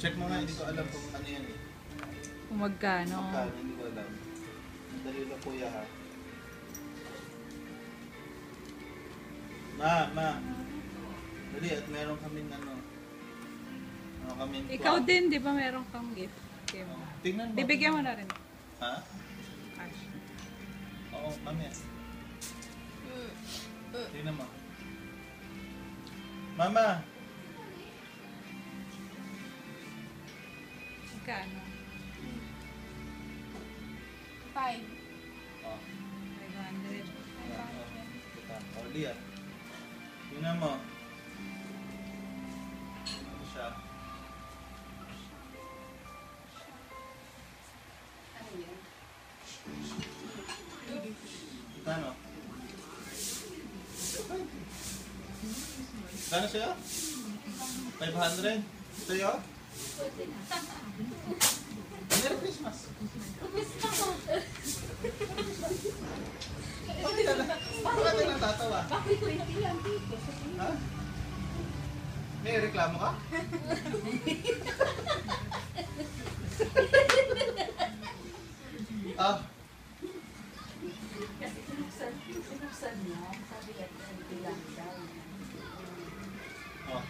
Check mo nga, hindi ko alam kung ano yan eh. Kung magkano. Magkano, hindi ko alam. Dali lang kuya ha. Ma. Dali at meron kaming ano. Ano kaming Ikaw din, di ba meron kang gift? Okay mo. Tingnan mo. Bibigyan mo na rin. Ha? Cash. Oo, mamaya. Tingnan mo. Mama! Magkano? 5. Oh. 500. Oh, Lia. Tingnan mo. Ano siya? Ano yun? Kano? Kano siya? 500? Sa'yo? Merry Christmas! Bakit ka natatawa? Bakit 20 lang dito? Ha? May reklamo ka? Ah, Kasi sinuksan niya, sabi niya 20 lang daw. oh.